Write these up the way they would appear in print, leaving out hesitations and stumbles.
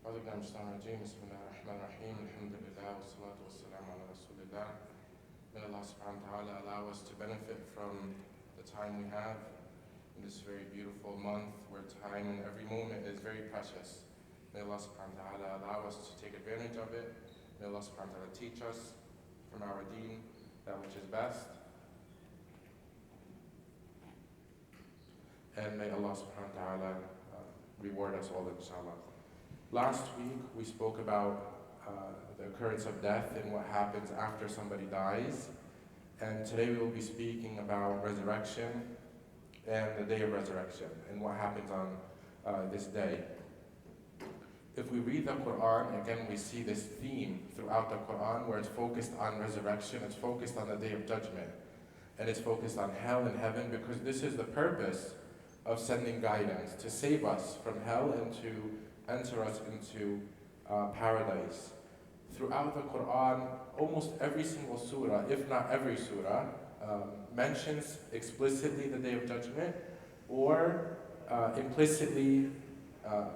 أعوذ بالله من الشيطان الرجيم بسم الله الرحمن الرحيم الحمد لله والصلاة والسلام على رسول الله. May Allah subhanahu wa ta'ala allow us to benefit from the time we have in this very beautiful month where time in every moment is very precious. May Allah subhanahu wa ta'ala allow us to take advantage of it. May Allah subhanahu wa ta'ala teach us from our deen that which is best. And may Allah subhanahu wa ta'ala reward us all, inshallah. Last week we spoke about the occurrence of death and what happens after somebody dies. And today we will be speaking about resurrection and the day of resurrection and what happens on this day. If we read the Quran, again we see this theme throughout the Quran where it's focused on resurrection, it's focused on the day of judgment, and it's focused on hell and heaven, because this is the purpose of sending guidance, to save us from hell and to enter us into paradise. Throughout the Quran, almost every single surah, if not every surah, mentions explicitly the Day of Judgment or implicitly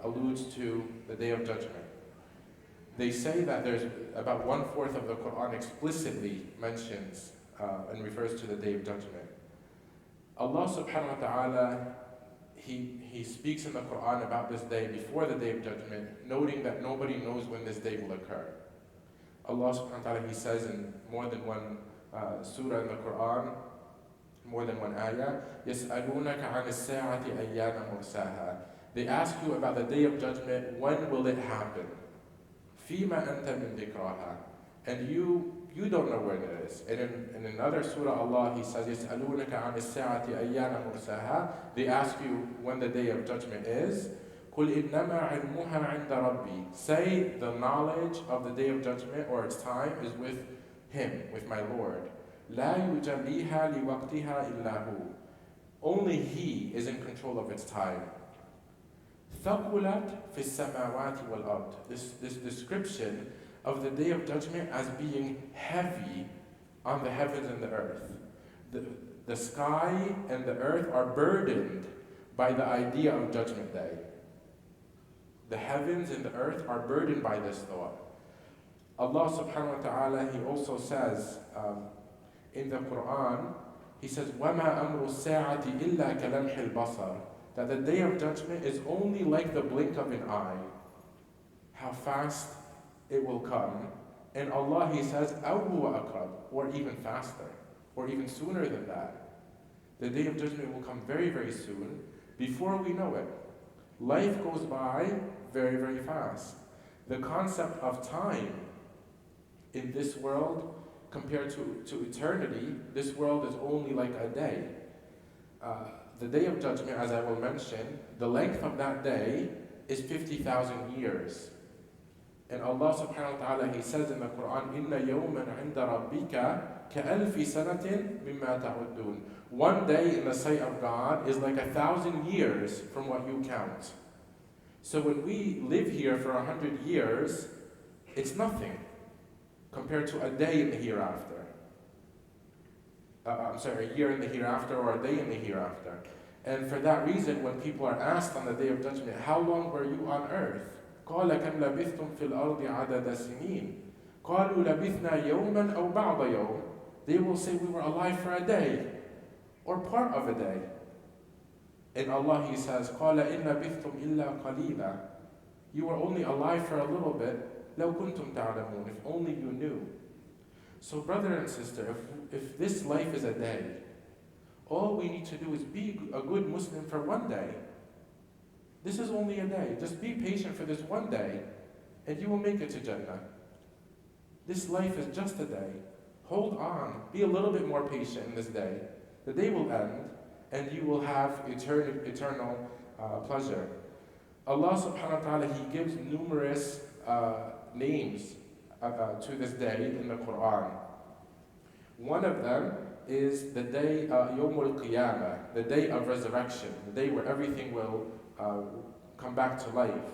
alludes to the Day of Judgment. They say that there's about 1/4 of the Quran explicitly mentions and refers to the Day of Judgment. Allah subhanahu wa ta'ala, He speaks in the Quran about this day before the Day of Judgment, noting that nobody knows when this day will occur. Allah subhanahu wa ta'ala, He says in more than one surah in the Quran, more than one ayah, يَسْأَلُونَكَ عَنِ السَّاعَةِ أَيَّانَ مُرْسَاهَا. They ask you about the Day of Judgment, when will it happen? فِيمَا أَنْتَ مِنْ ذِكْرَهَا. And you don't know when it is. And in another surah, Allah, He says, يَسْأَلُونَكَ عَنِ السَّاعَةِ أَيَّانَ مُرْسَاهَا. They ask you when the Day of Judgment is. قُلْ إِنَّمَا عِلْمُهَا عِنْدَ رَبِّي. Say the knowledge of the Day of Judgment or its time is with Him, with my Lord. لَا يُجَلِّيهَا لِوَقْتِهَا إِلَّا هُ. Only He is in control of its time. ثَقُلَتْ فِي السَّمَاوَاتِ وَالْأَرْضِ. This description of the Day of Judgment as being heavy on the heavens and the earth. The sky and the earth are burdened by the idea of Judgment Day. The heavens and the earth are burdened by this thought. Allah subhanahu wa ta'ala, He also says in the Quran, He says, وَمَا أَمْرُ السَّاعَةِ إِلَّا كَلَمْحِ الْبَصَرِ. That the Day of Judgment is only like the blink of an eye. How fast it will come. And Allah, He says, أَوْ هُوَ أَقْرَبُ, or even faster, or even sooner than that. The Day of Judgment will come very, very soon, before we know it. Life goes by very, very fast. The concept of time in this world compared to eternity, this world is only like a day. The Day of Judgment, as I will mention, the length of that day is 50,000 years. And Allah subhanahu wa ta'ala, He says in the Quran, إِنَّ يَوْمًا عِنْدَ رَبِّكَ كَأَلْفِ سَنَةٍ مِمَّا تَعُدُّونَ. One day in the sight of God is like 1,000 years from what you count. So when we live here for 100 years, it's nothing compared to a day in the hereafter. A year in the hereafter or a day in the hereafter. And for that reason, when people are asked on the Day of Judgment, how long were you on earth? قَالَ كَمْ لَبِثْتُمْ فِي الْأَرْضِ عَدَدَ سِنِينَ قَالُوا لَبِثْنَا يَوْمًا أَوْ بَعْضَ يَوْمٍ. They will say we were alive for a day or part of a day. And Allah, He says, قَالَ إِنْ لَبِثْتُمْ إِلَّا قَلِيلًا. You were only alive for a little bit. لَوْ كُنْتُمْ تَعْلَمُونَ. If only you knew. So brother and sister, if this life is a day, all we need to do is be a good Muslim for one day. This is only a day. Just be patient for this one day, and you will make it to Jannah. This life is just a day. Hold on. Be a little bit more patient in this day. The day will end, and you will have eternal pleasure. Allah subhanahu wa ta'ala, He gives numerous names to this day in the Quran. One of them is the day Yawm al-Qiyamah, the day of resurrection, the day where everything will come back to life.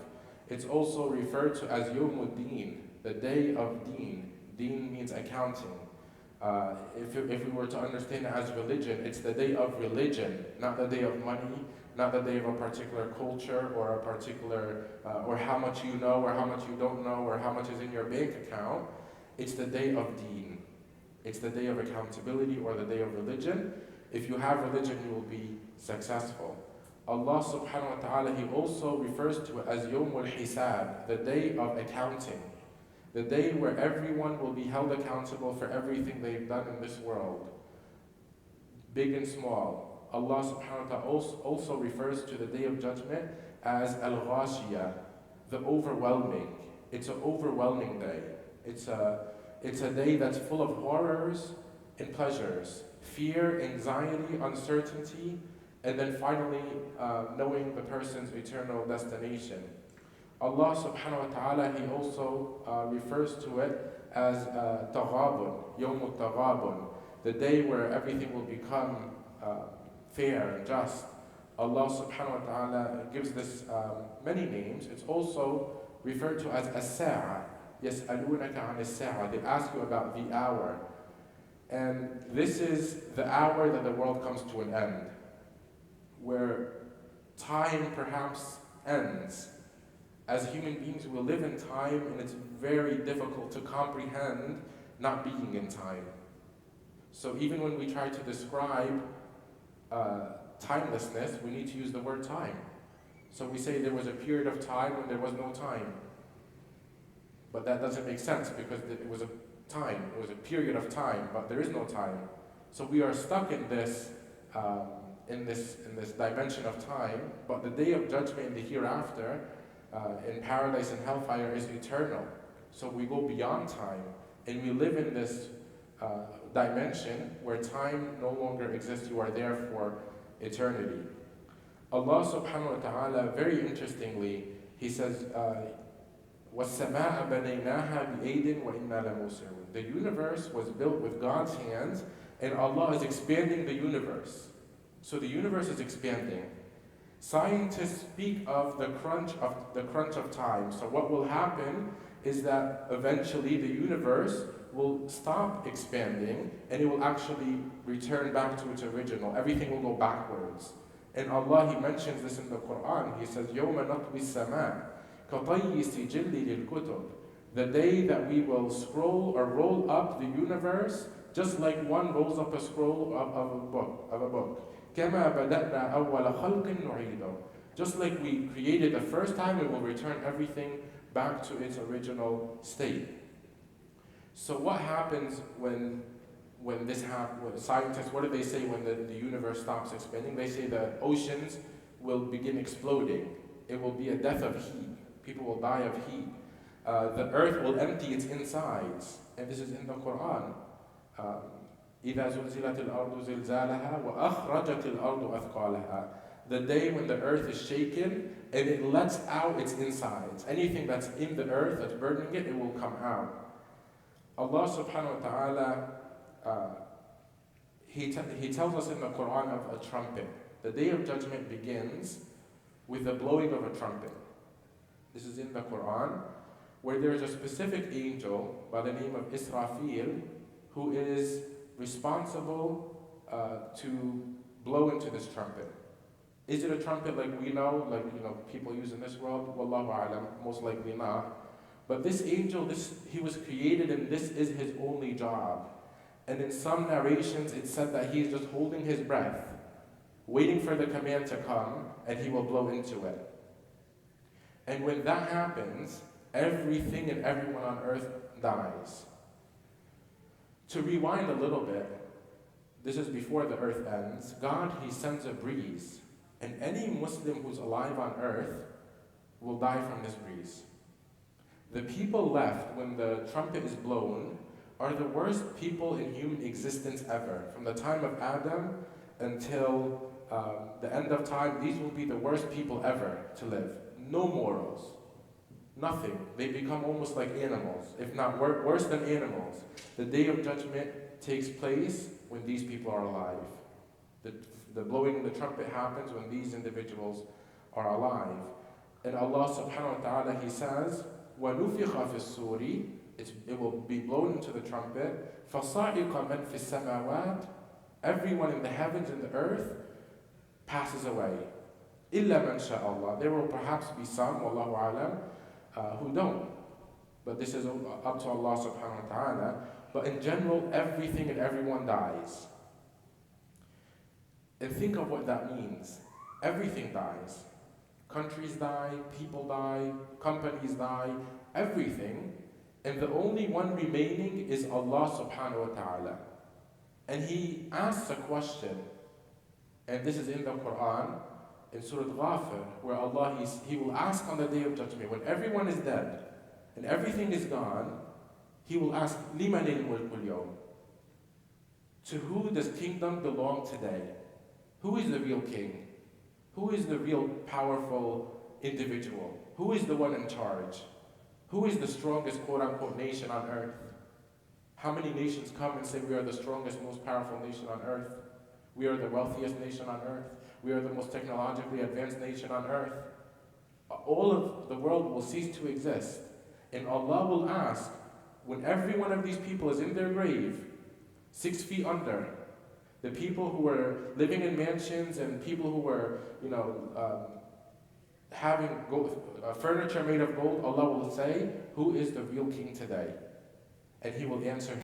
It's also referred to as Yawm al-Din, the day of Deen. Deen means accounting. If we were to understand it as religion, it's the day of religion, not the day of money, not the day of a particular culture or a particular, or how much you know or how much you don't know or how much is in your bank account. It's the day of deen. It's the day of accountability or the day of religion. If you have religion, you will be successful. Allah subhanahu wa ta'ala, He also refers to it as Yawmul Hisab, the day of accounting. The day where everyone will be held accountable for everything they've done in this world, big and small. Allah subhanahu wa ta'ala also refers to the day of judgment as Al-Ghashiyah, the overwhelming. It's an overwhelming day. It's a day that's full of horrors and pleasures, fear, anxiety, uncertainty, and then finally knowing the person's eternal destination. Allah subhanahu wa ta'ala, He also refers to it as Taghabun, Yawm al-Taghabun, the day where everything will become fair and just. Allah subhanahu wa ta'ala gives this many names. It's also referred to as As-Sa'a. يَسْأَلُونَكَ عَنِ السَّاعَةِ. They ask you about the hour. And this is the hour that the world comes to an end, where time perhaps ends. As human beings, we live in time, and it's very difficult to comprehend not being in time. So even when we try to describe timelessness, we need to use the word time. So we say there was a period of time when there was no time. But that doesn't make sense because it was a time, it was a period of time, but there is no time. So we are stuck in this dimension of time, but the day of judgment in the hereafter, in paradise and hellfire, is eternal. So we go beyond time, and we live in this dimension where time no longer exists. You are there for eternity. Allah subhanahu wa ta'ala, very interestingly, He says, وَالسَّمَاءَ بَنَيْنَاهَا بِأَيْدٍ وَإِنَّا لَمُوسِعُونَ. The universe was built with God's hands, and Allah is expanding the universe. So the universe is expanding. Scientists speak of the crunch of time. So what will happen is that eventually the universe will stop expanding and it will actually return back to its original. Everything will go backwards. And Allah, He mentions this in the Quran. He says, يَوْمَ نَطْوِي السَّمَاءِ كَطَيِّ سِجِلِّ لِلْكُتُبِ. The day that we will scroll or roll up the universe just like one rolls up a scroll of a book. كَمَا بَدَأْنَا أَوَّلَ خَلْقٍ نُعِيدُهُ. Just like we created the first time, we will return everything back to its original state. So what happens when this happens? Scientists, what do they say when the universe stops expanding? They say the oceans will begin exploding. It will be a death of heat. People will die of heat. The earth will empty its insides. And this is in the Quran. إِذَا زُلْزِلَتِ الْأَرْضُ زِلْزَالَهَا وَأَخْرَجَتِ الْأَرْضُ أَثْقَالَهَا. The day when the earth is shaken and it lets out its insides. Anything that's in the earth, that's burdening it, it will come out. Allah subhanahu wa ta'ala, He tells us in the Quran of a trumpet. The day of judgment begins with the blowing of a trumpet. This is in the Quran, where there is a specific angel by the name of Israfil who is responsible to blow into this trumpet. Is it a trumpet like we know, people use in this world? Wallahu a'lam, most likely not. But this angel, he was created and this is his only job. And in some narrations it said that he's just holding his breath, waiting for the command to come, and he will blow into it. And when that happens, everything and everyone on earth dies. To rewind a little bit, this is before the earth ends, God, He sends a breeze, and any Muslim who's alive on earth will die from this breeze. The people left when the trumpet is blown are the worst people in human existence ever. From the time of Adam until the end of time, these will be the worst people ever to live. No morals. Nothing. They become almost like animals, if not worse than animals. The day of judgment takes place when these people are alive. The blowing of the trumpet happens when these individuals are alive. And Allah subhanahu wa ta'ala, He says, وَنُفِخَ فِي الصُّورِ. It will be blown into the trumpet. فَصَعِقَ مَنْ فِي السَّمَاوَاتِ. Everyone in the heavens and the earth passes away. إِلَّا مَنْ شَاءَ اللَّهُ. There will perhaps be some, wallahu alam, who don't. But this is up to Allah subhanahu wa ta'ala. But in general, everything and everyone dies. And think of what that means. Everything dies. Countries die, people die, companies die, everything. And the only one remaining is Allah subhanahu wa ta'ala. And He asks a question, and this is in the Quran, in Surah Ghafir, where Allah, He will ask on the Day of Judgment, when everyone is dead, and everything is gone, He will ask, لِمَنِ الْمُلْكُ الْيَوْمِ? To who does kingdom belong today? Who is the real king? Who is the real powerful individual? Who is the one in charge? Who is the strongest quote-unquote nation on earth? How many nations come and say we are the strongest, most powerful nation on earth? We are the wealthiest nation on earth. We are the most technologically advanced nation on earth. All of the world will cease to exist. And Allah will ask, when every one of these people is in their grave, 6 feet under, the people who were living in mansions and people who were, having furniture made of gold, Allah will say, who is the real king today? And He will answer,